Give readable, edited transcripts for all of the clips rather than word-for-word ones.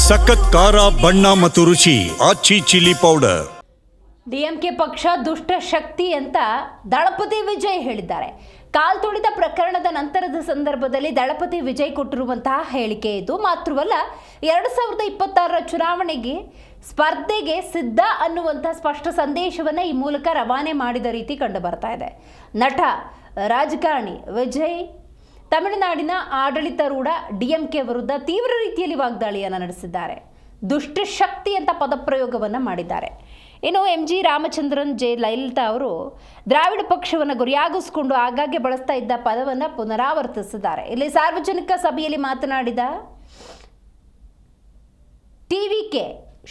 ಸಖತ್ ಖಾರ ಬಣ್ಣ ಮತ್ತು ರುಚಿ ಆಚಿ ಚಿಲ್ಲಿ ಪೌಡರ್. ಡಿಎಂಕೆ ಪಕ್ಷ ದುಷ್ಟ ಶಕ್ತಿ ಅಂತ ದಳಪತಿ ವಿಜಯ್ ಹೇಳಿದ್ದಾರೆ. ಕಾಲ್ ತುಳಿತ ಪ್ರಕರಣದ ನಂತರದ ಸಂದರ್ಭದಲ್ಲಿ ದಳಪತಿ ವಿಜಯ್ ಕೊಟ್ಟಿರುವಂತಹ ಹೇಳಿಕೆ ಇದು. ಮಾತ್ರವಲ್ಲ, 2026ರ ಚುನಾವಣೆಗೆ ಸ್ಪರ್ಧೆಗೆ ಸಿದ್ಧ ಅನ್ನುವಂಥ ಸ್ಪಷ್ಟ ಸಂದೇಶವನ್ನು ಈ ಮೂಲಕ ರವಾನೆ ಮಾಡಿದ ರೀತಿ ಕಂಡು ಬರ್ತಾ ಇದೆ. ನಟ ರಾಜಕಾರಣಿ ವಿಜಯ್ ತಮಿಳುನಾಡಿನ ಆಡಳಿತಾರೂಢ ಡಿಎಂಕೆ ವಿರುದ್ಧ ತೀವ್ರ ರೀತಿಯಲ್ಲಿ ವಾಗ್ದಾಳಿಯನ್ನು ನಡೆಸಿದ್ದಾರೆ. ದುಷ್ಟ ಶಕ್ತಿ ಅಂತ ಪದಪ್ರಯೋಗವನ್ನು ಮಾಡಿದ್ದಾರೆ. ಇನ್ನು MG ರಾಮಚಂದ್ರನ್, ಲಲಿತಾ ಅವರು ದ್ರಾವಿಡ ಪಕ್ಷವನ್ನು ಗುರಿಯಾಗಿಸಿಕೊಂಡು ಆಗಾಗ್ಗೆ ಬಳಸ್ತಾ ಇದ್ದ ಪದವನ್ನು ಪುನರಾವರ್ತಿಸಿದ್ದಾರೆ. ಇಲ್ಲಿ ಸಾರ್ವಜನಿಕ ಸಭೆಯಲ್ಲಿ ಮಾತನಾಡಿದ TVK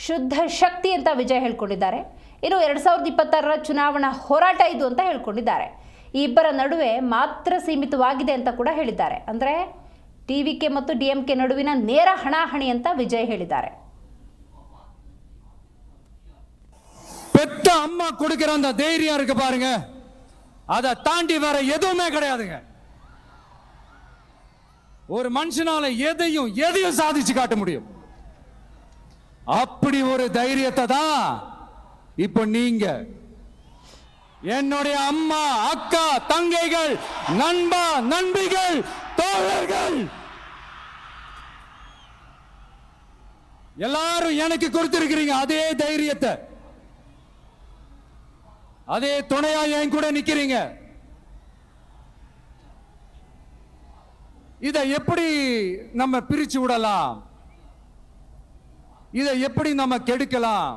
ಶುದ್ಧ ಶಕ್ತಿ ಅಂತ ವಿಜಯ್ ಹೇಳ್ಕೊಂಡಿದ್ದಾರೆ. ಇನ್ನು 2026ರ ಚುನಾವಣಾ ಹೋರಾಟ ಇದು ಅಂತ ಹೇಳ್ಕೊಂಡಿದ್ದಾರೆ. ಈ ಇಬ್ಬರ ನಡುವೆ ಮಾತ್ರ ಸೀಮಿತವಾಗಿದೆ ಅಂತ ಕೂಡ ಹೇಳಿದ್ದಾರೆ. ಅಂದರೆ TVK ಮತ್ತು DMK ನಡುವಿನ ನೇರ ಹಣಾಹಣಿ ಅಂತ ವಿಜಯ್ ಹೇಳಿದ್ದಾರೆ. பெத்த அம்மா கொடுக்கிற அந்த தைரியம் இருக்கு பாருங்க, அதை தாண்டி வேற எதுவுமே கிடையாதுங்க. ஒரு மனுஷனால எதையும் சாதிச்சு காட்ட முடியும். அப்படி ஒரு தைரியத்தை தான் இப்ப நீங்க, என்னுடைய அம்மா, அக்கா, தங்கைகள், நண்பா, நண்பிகள், தோழர்கள் எல்லாரும் எனக்கு கொடுத்திருக்கிறீங்க. அதே தைரியத்தை, அதே துணையா என் கூட நிக்கிறீங்க. இதை எப்படி நம்ம பிரிச்சு விடலாம், இதை எப்படி நம்ம கெடுக்கலாம்?